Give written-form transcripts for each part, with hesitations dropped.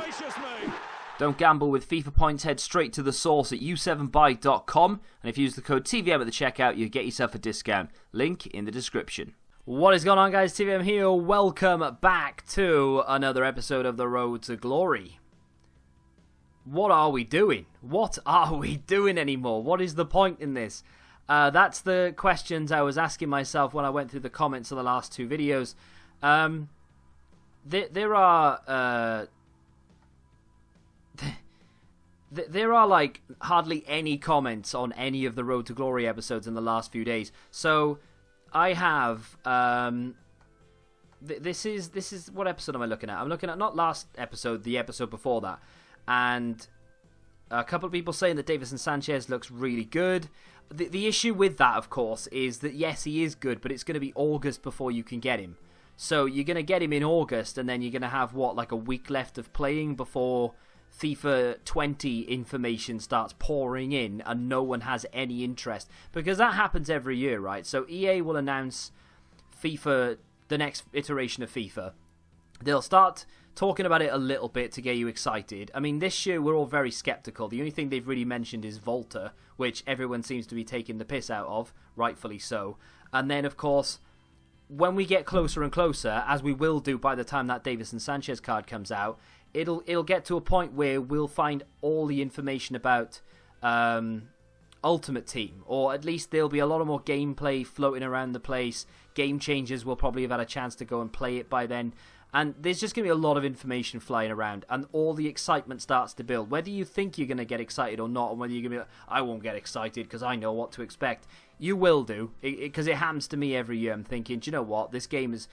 gracious me! Don't gamble with FIFA points. Head straight to the source at u7buy.com, and if you use the code TVM at the checkout, you get yourself a discount. Link in the description. What is going on, guys? TVM here. Welcome back to another episode of The Road to Glory. What are we doing? What are we doing anymore? What is the point in this? That's the questions I was asking myself when I went through the comments of the last two videos. There are like hardly any comments on any of the Road to Glory episodes in the last few days. So I have this is what episode am I looking at? I'm looking at not last episode, the episode before that, and a couple of people saying that Davinson Sanchez looks really good. The issue with that, of course, is that yes, he is good, but it's going to be August before you can get him. So you're going to get him in August, and then you're going to have like a week left of playing before FIFA 20 information starts pouring in and no one has any interest, because that happens every year, right? So EA will announce FIFA, the next iteration of FIFA. They'll start talking about it a little bit to get you excited. I mean, this year we're all very skeptical. The only thing they've really mentioned is Volta, which everyone seems to be taking the piss out of, rightfully so. And then, of course, when we get closer and closer, as we will do by the time that Davinson Sanchez card comes out, it'll get to a point where we'll find all the information about Ultimate Team, or at least there'll be a lot of more gameplay floating around the place. Game changers will probably have had a chance to go and play it by then, and there's just going to be a lot of information flying around, and all the excitement starts to build. Whether you think you're going to get excited or not, and whether you're going to be like, I won't get excited because I know what to expect, you will do, because it happens to me every year. I'm thinking, do you know what, this game is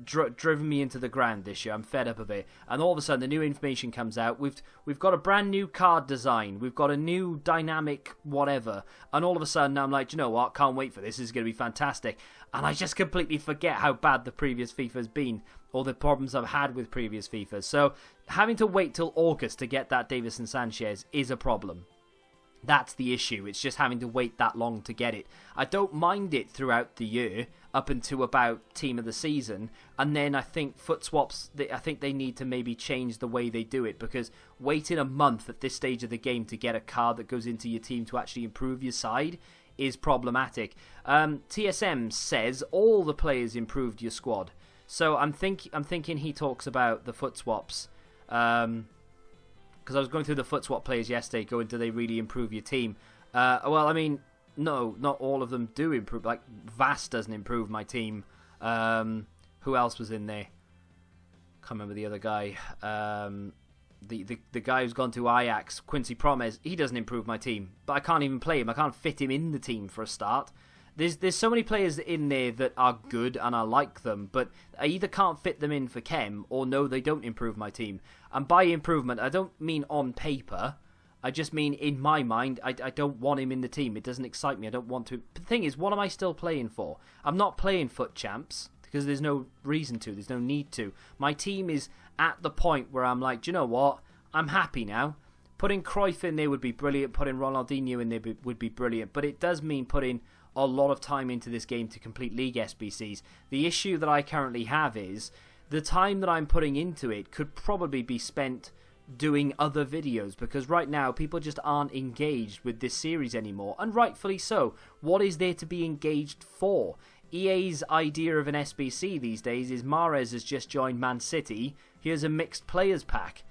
driven me into the ground this year. I'm fed up of it, and all of a sudden the new information comes out. We've got a brand new card design, we've got a new dynamic whatever, and all of a sudden I'm like, do you know what, can't wait for this. This is going to be fantastic, and I just completely forget how bad the previous FIFA's been, or the problems I've had with previous FIFAs. So having to wait till August to get that Davinson Sanchez is a problem. That's the issue. It's just having to wait that long to get it. I don't mind it throughout the year up until about Team of the Season, and then I think foot swaps, I think they need to maybe change the way they do it, because waiting a month at this stage of the game to get a card that goes into your team to actually improve your side is problematic. TSM says all the players improved your squad. So I'm thinking he talks about the foot swaps. Because I was going through the foot swap players yesterday, going, do they really improve your team? Well, I mean, no, not all of them do improve. Like, Vast doesn't improve my team. Who else was in there? Can't remember the other guy. The guy who's gone to Ajax, Quincy Promes, he doesn't improve my team. But I can't even play him. I can't fit him in the team for a start. There's so many players in there that are good and I like them, but I either can't fit them in for Chem, or no, they don't improve my team. And by improvement, I don't mean on paper. I just mean in my mind, I don't want him in the team. It doesn't excite me. I don't want to. But the thing is, what am I still playing for? I'm not playing Foot Champs, because there's no reason to. There's no need to. My team is at the point where I'm like, do you know what? I'm happy now. Putting Cruyff in there would be brilliant. Putting Ronaldinho in there would be brilliant. But it does mean putting a lot of time into this game to complete League SBCs. The issue that I currently have is the time that I'm putting into it could probably be spent doing other videos, because right now people just aren't engaged with this series anymore, and rightfully so. What is there to be engaged for? EA's idea of an SBC these days is Mahrez has just joined Man City, here's a mixed players pack.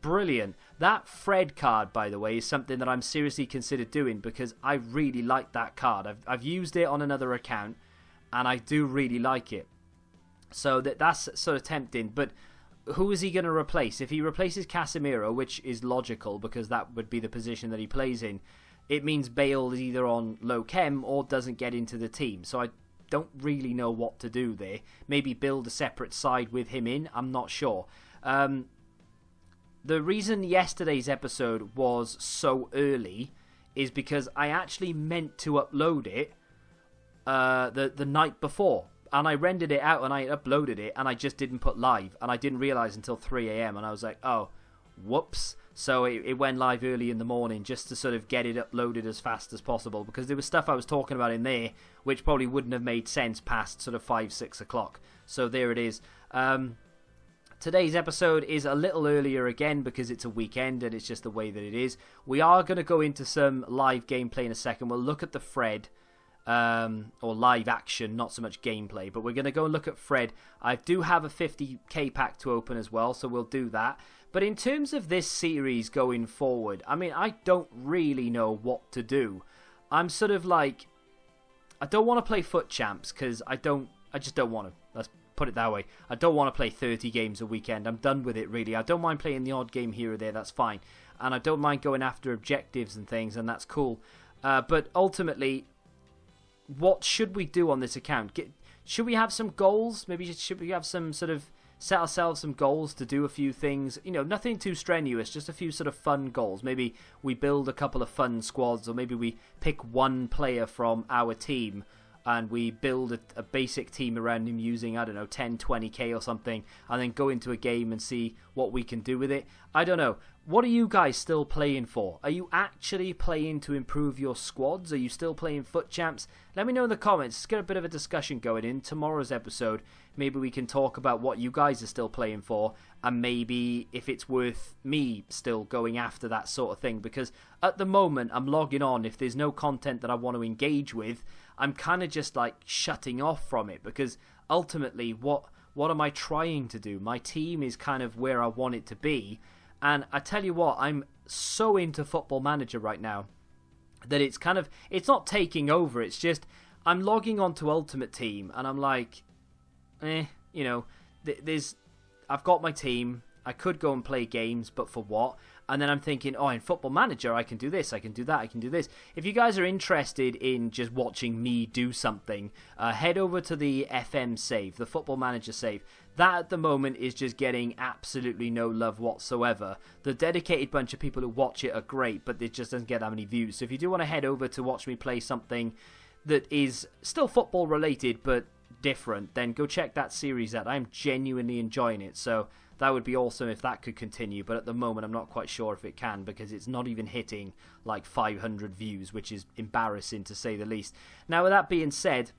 Brilliant. That Fred card, by the way, is something that I'm seriously considered doing, because I really like that card. I've used it on another account and I do really like it. So that's sort of tempting, but who is he going to replace? If he replaces Casemiro, which is logical because that would be the position that he plays in, it means Bale is either on low chem or doesn't get into the team. So I don't really know what to do there. Maybe build a separate side with him in, I'm not sure. The reason yesterday's episode was so early is because I actually meant to upload it the night before. And I rendered it out and I uploaded it and I just didn't put live. And I didn't realise until 3 a.m. and I was like, oh, whoops. So it went live early in the morning just to sort of get it uploaded as fast as possible, because there was stuff I was talking about in there which probably wouldn't have made sense past sort of 5-6 o'clock. So there it is. Today's episode is a little earlier again because it's a weekend and it's just the way that it is. We are going to go into some live gameplay in a second. We'll look at the Fred, or live action, not so much gameplay, but we're going to go and look at Fred. I do have a 50k pack to open as well, so we'll do that. But in terms of this series going forward, I mean, I don't really know what to do. I'm sort of like, I don't want to play Foot Champs because I just don't want to. Let's put it that way. I don't want to play 30 games a weekend. I'm done with it, really. I don't mind playing the odd game here or there. That's fine. And I don't mind going after objectives and things, and that's cool. But ultimately, what should we do on this account? Should we have some goals? Maybe should we have some sort of set ourselves some goals to do a few things? You know, nothing too strenuous, just a few sort of fun goals. Maybe we build a couple of fun squads, or maybe we pick one player from our team and we build a basic team around him using, I don't know, 10, 20k or something, and then go into a game and see what we can do with it. I don't know. What are you guys still playing for? Are you actually playing to improve your squads? Are you still playing Foot Champs? Let me know in the comments. Let's get a bit of a discussion going in tomorrow's episode. Maybe we can talk about what you guys are still playing for, and maybe if it's worth me still going after that sort of thing. Because at the moment, I'm logging on. If there's no content that I want to engage with, I'm kind of just like shutting off from it. Because ultimately, what am I trying to do? My team is kind of where I want it to be. And I tell you what, I'm so into Football Manager right now that it's not taking over. It's just, I'm logging on to Ultimate Team and I'm like, you know, I've got my team. I could go and play games, but for what? And then I'm thinking, oh, in Football Manager, I can do this, I can do that, I can do this. If you guys are interested in just watching me do something, head over to the FM save, the Football Manager save. That at the moment is just getting absolutely no love whatsoever. The dedicated bunch of people who watch it are great, but it just doesn't get that many views. So if you do want to head over to watch me play something that is still football related, but different, then go check that series out. I'm genuinely enjoying it, so that would be awesome if that could continue, but at the moment I'm not quite sure if it can, because it's not even hitting like 500 views, which is embarrassing to say the least. Now, with that being said,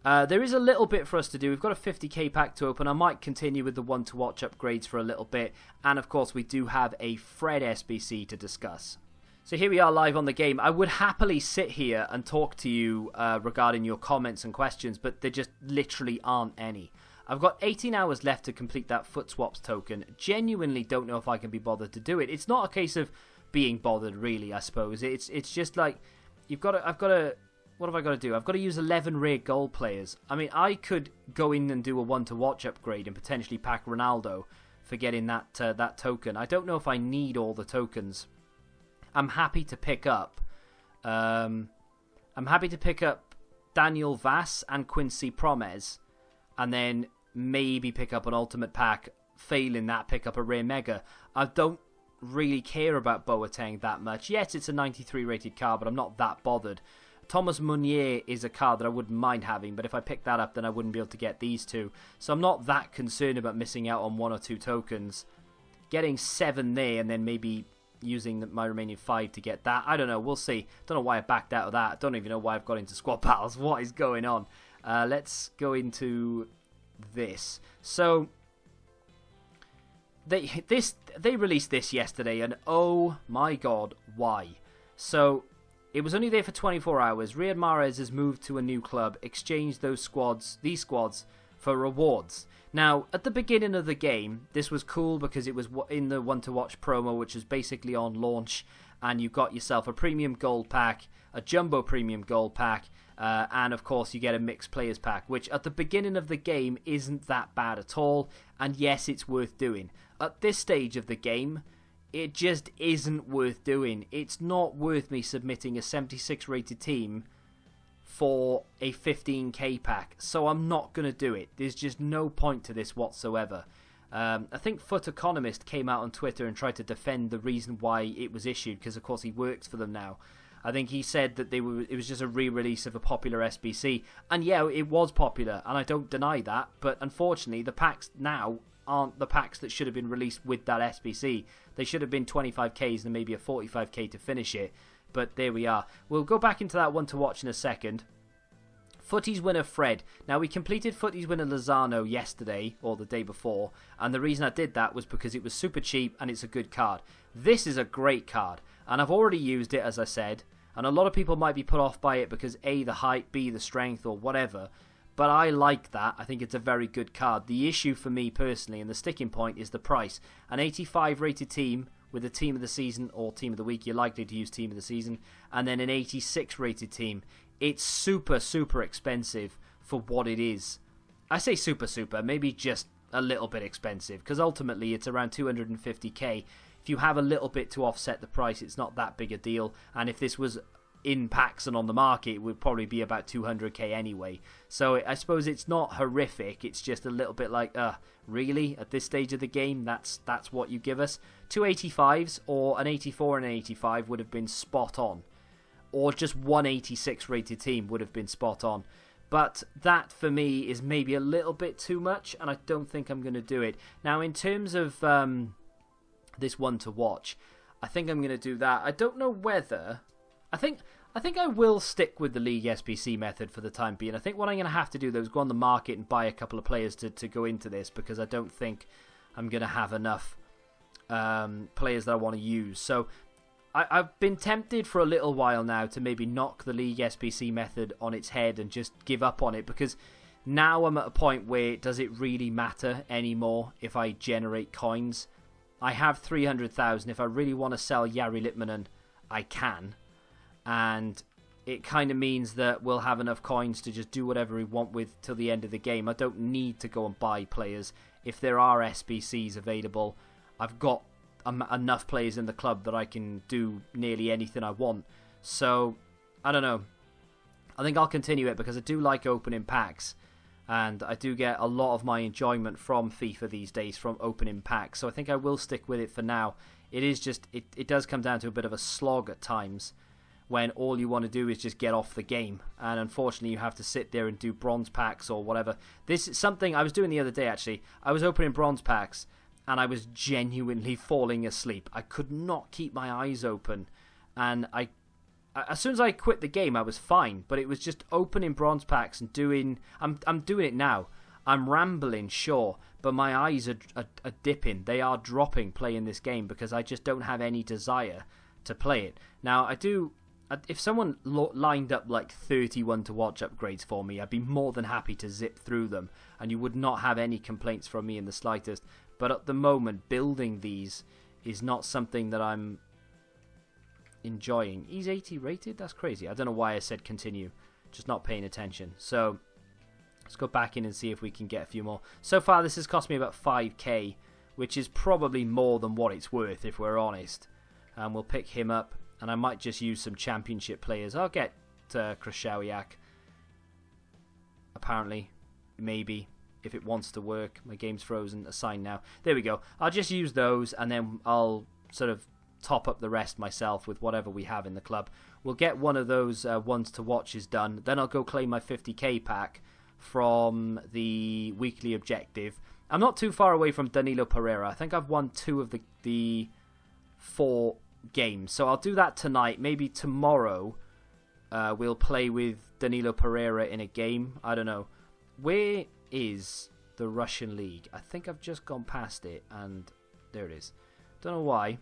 there is a little bit for us to do. We've got a 50k pack to open. I might continue with the one to watch upgrades for a little bit, and of course we do have a Fred SBC to discuss. So here we are live on the game. I would happily sit here and talk to you regarding your comments and questions, but there just literally aren't any. I've got 18 hours left to complete that Foot Swaps token. Genuinely don't know if I can be bothered to do it. It's not a case of being bothered, really, I suppose. It's just like, what have I got to do? I've got to use 11 rare gold players. I mean, I could go in and do a one-to-watch upgrade and potentially pack Ronaldo for getting that token. I don't know if I need all the tokens. I'm happy to pick up Daniel Vass and Quincy Promes, and then maybe pick up an ultimate pack. Failing that, pick up a rare mega. I don't really care about Boateng that much. Yes, it's a 93 rated card, but I'm not that bothered. Thomas Meunier is a card that I wouldn't mind having, but if I pick that up, then I wouldn't be able to get these two. So I'm not that concerned about missing out on one or two tokens. Getting 7 there, and then maybe using my remaining 5 to get that. I don't know, we'll see. Don't know why I backed out of that. Don't even know why I've got into squad battles. What is going on? Let's go into this. So they released this yesterday, and oh my god, why? So it was only there for 24 hours. Riyad Mahrez has moved to a new club, exchanged these squads for rewards. Now, at the beginning of the game, this was cool because it was in the one-to-watch promo, which was basically on launch, and you got yourself a premium gold pack, a jumbo premium gold pack, and of course you get a mixed players pack, which at the beginning of the game isn't that bad at all, and yes, it's worth doing. At this stage of the game, it just isn't worth doing. It's not worth me submitting a 76 rated team for a 15k pack, so I'm not going to do it. There's just no point to this whatsoever. I think Foot Economist came out on Twitter and tried to defend the reason why it was issued, because of course he works for them now. I think he said that it was just a re-release of a popular SBC, and yeah, it was popular, and I don't deny that, but unfortunately the packs now aren't the packs that should have been released with that SBC. They should have been 25k's and maybe a 45k to finish it, but there we are. We'll go back into that one to watch in a second. Footy's winner Fred. Now, we completed Footy's winner Lozano yesterday, or the day before, and the reason I did that was because it was super cheap and it's a good card. This is a great card, and I've already used it, as I said, and a lot of people might be put off by it because A, the height, B, the strength, or whatever, but I like that. I think it's a very good card. The issue for me personally, and the sticking point, is the price. An 85 rated team with a team of the season or team of the week, you're likely to use team of the season, and then an 86 rated team. It's super, super expensive for what it is. I say super, maybe just a little bit expensive, because ultimately it's around 250k. If you have a little bit to offset the price, it's not that big a deal, and if this was in packs and on the market, it would probably be about 200k anyway. So I suppose it's not horrific, it's just a little bit like, really? At this stage of the game, that's what you give us? Two 85s or an 84 and an 85 would have been spot on. Or just one 86 rated team would have been spot on. But that, for me, is maybe a little bit too much, and I don't think I'm going to do it. Now, in terms of this one to watch, I think I'm going to do that. I don't know whether... I think I will stick with the League SBC method for the time being. I think what I'm going to have to do, though, is go on the market and buy a couple of players to go into this, because I don't think I'm going to have enough players that I want to use. So... I've been tempted for a little while now to maybe knock the League SBC method on its head and just give up on it, because now I'm at a point where does it really matter anymore if I generate coins? I have 300,000. If I really want to sell Jari Litmanen, I can. And it kind of means that we'll have enough coins to just do whatever we want with till the end of the game. I don't need to go and buy players. If there are SBCs available, I've got enough players in the club that I can do nearly anything I want. So I don't know, I think I'll continue it because I do like opening packs, and I do get a lot of my enjoyment from FIFA these days from opening packs, so I think I will stick with it for now. It is just it does come down to a bit of a slog at times when all you want to do is just get off the game, and unfortunately you have to sit there and do bronze packs or whatever. This is something I was doing the other day. Actually, I was opening bronze packs and I was genuinely falling asleep. I could not keep my eyes open. And as soon as I quit the game, I was fine. But it was just opening bronze packs and doing... I'm doing it now. I'm rambling, sure. But my eyes are dipping. They are dropping playing this game because I just don't have any desire to play it. Now, I do... If someone lined up like 31 to watch upgrades for me, I'd be more than happy to zip through them. And you would not have any complaints from me in the slightest. But at the moment, building these is not something that I'm enjoying. He's 80 rated? That's crazy. I don't know why I said continue. Just not paying attention. So, let's go back in and see if we can get a few more. So far, this has cost me about 5k, which is probably more than what it's worth, if we're honest. And we'll pick him up, and I might just use some championship players. I'll get Krashawiak. Apparently. Maybe. If it wants to work. My game's frozen. Assign now. There we go. I'll just use those, and then I'll sort of top up the rest myself with whatever we have in the club. We'll get one of those ones to watch is done. Then I'll go claim my 50k pack from the weekly objective. I'm not too far away from Danilo Pereira. I think I've won 2 of the 4 games. So I'll do that tonight. Maybe tomorrow we'll play with Danilo Pereira in a game. I don't know. Where is the Russian league? I think I've just gone past it, and there it is. Don't know why.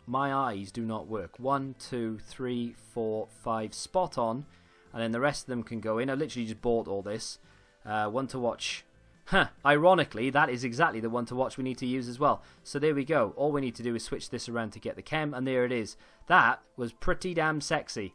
My eyes do not work. 1, 2, 3, 4, 5, spot on, and then the rest of them can go in. I literally just bought all this. One to watch. Ironically, that is exactly the one to watch we need to use as well. So there we go. All we need to do is switch this around to get the chem, and there it is. That was pretty damn sexy.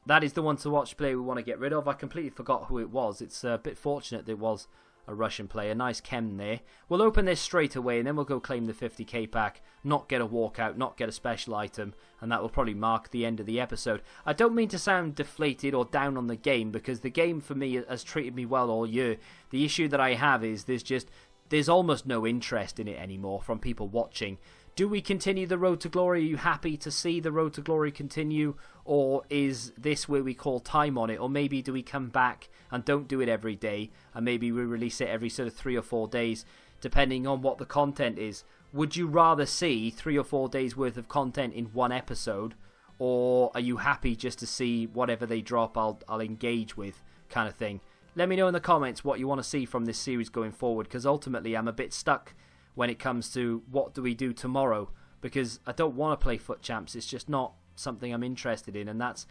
That is the one to watch player we want to get rid of. I completely forgot who it was. It's a bit fortunate that it was a Russian player. Nice chem there. We'll open this straight away, and then we'll go claim the 50k pack, not get a walkout, not get a special item, and that will probably mark the end of the episode. I don't mean to sound deflated or down on the game, because the game for me has treated me well all year. The issue that I have is there's almost no interest in it anymore from people watching. Do we continue the Road to Glory? Are you happy to see the Road to Glory continue? Or is this where we call time on it? Or maybe do we come back and don't do it every day, and maybe we release it every sort of 3 or 4 days, depending on what the content is? Would you rather see 3 or 4 days worth of content in one episode? or are you happy just to see whatever they drop I'll engage with kind of thing? Let me know in the comments what you want to see from this series going forward, because ultimately I'm a bit stuck when it comes to what do we do tomorrow, because I don't want to play Foot Champs. It's just not something I'm interested in, and that's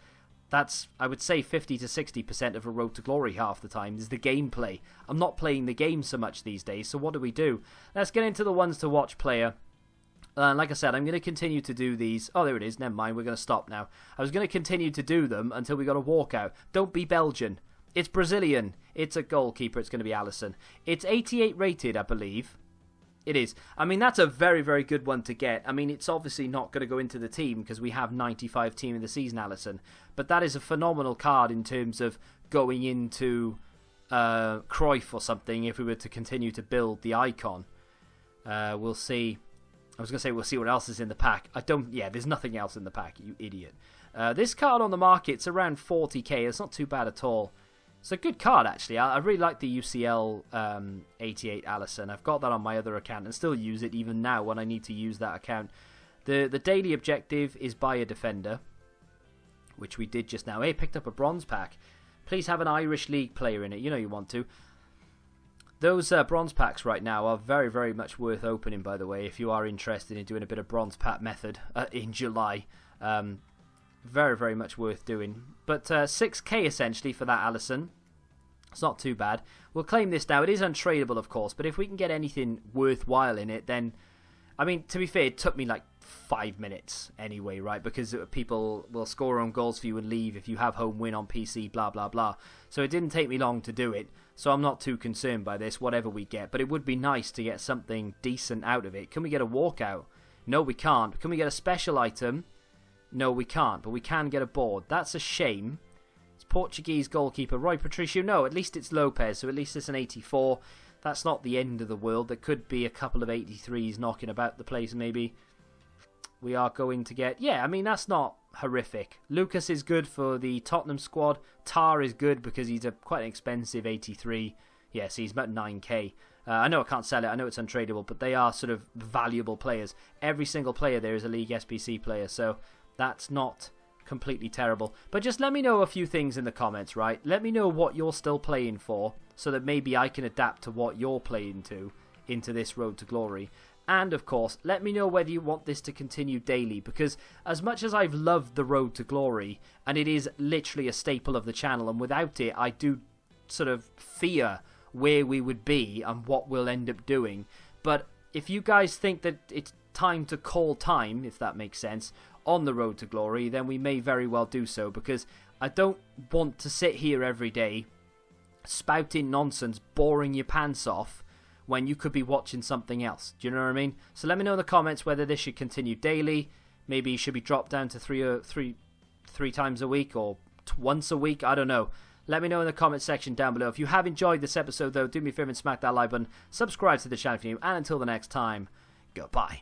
I would say 50 to 60% of a Road to Glory half the time is the gameplay. I'm not playing the game so much these days, so what do? Let's get into the ones to watch player. Like I said, I'm going to continue to do these. Oh, there it is. Never mind. We're going to stop now. I was going to continue to do them until we got a walkout. Don't be Belgian. It's Brazilian. It's a goalkeeper. It's going to be Alisson. It's 88 rated, I believe. It is. I mean, that's a very, very good one to get. I mean, it's obviously not going to go into the team because we have 95 team of the season, Alisson. But that is a phenomenal card in terms of going into Cruyff or something if we were to continue to build the icon. We'll see. I was going to say we'll see what else is in the pack. There's nothing else in the pack, you idiot. This card on the market's around 40k. It's not too bad at all. It's a good card, actually. I really like the UCL 88 Alisson. I've got that on my other account and still use it even now when I need to use that account. The daily objective is buy a defender, which we did just now. Hey, picked up a bronze pack. Please have an Irish League player in it. You know you want to. Those bronze packs right now are very, very much worth opening, by the way, if you are interested in doing a bit of bronze pack method in July. Very, very much worth doing. But 6k essentially for that Alisson. It's not too bad. We'll claim this now. It is untradeable, of course, but if we can get anything worthwhile in it, then... I mean, to be fair, it took me like 5 minutes anyway, right? Because people will score on goals for you and leave if you have home win on PC, blah, blah, blah. So it didn't take me long to do it. So I'm not too concerned by this, whatever we get. But it would be nice to get something decent out of it. Can we get a walkout? No, we can't. Can we get a special item? No, we can't. But we can get a board. That's a shame. It's Portuguese goalkeeper Roy Patricio. No, at least it's Lopez. So at least it's an 84. That's not the end of the world. There could be a couple of 83s knocking about the place maybe. We are going to get... Yeah, I mean, that's not horrific. Lucas is good for the Tottenham squad. Tar is good because he's quite an expensive 83. Yes, he's about 9k. I know I can't sell it. I know it's untradeable, but they are sort of valuable players. Every single player there is a League SBC player, so that's not completely terrible. But just let me know a few things in the comments, right? Let me know what you're still playing for, so that maybe I can adapt to what you're playing to into this Road to Glory. And, of course, let me know whether you want this to continue daily, because as much as I've loved the Road to Glory, and it is literally a staple of the channel, and without it, I do sort of fear where we would be and what we'll end up doing. But if you guys think that it's time to call time, if that makes sense, on the Road to Glory, then we may very well do so, because I don't want to sit here every day spouting nonsense, boring your pants off, when you could be watching something else. Do you know what I mean? So let me know in the comments whether this should continue daily. Maybe it should be dropped down to three times a week or once a week. I don't know. Let me know in the comment section down below. If you have enjoyed this episode, though, do me a favor and smack that like button. Subscribe to the channel if you're new. And until the next time, goodbye.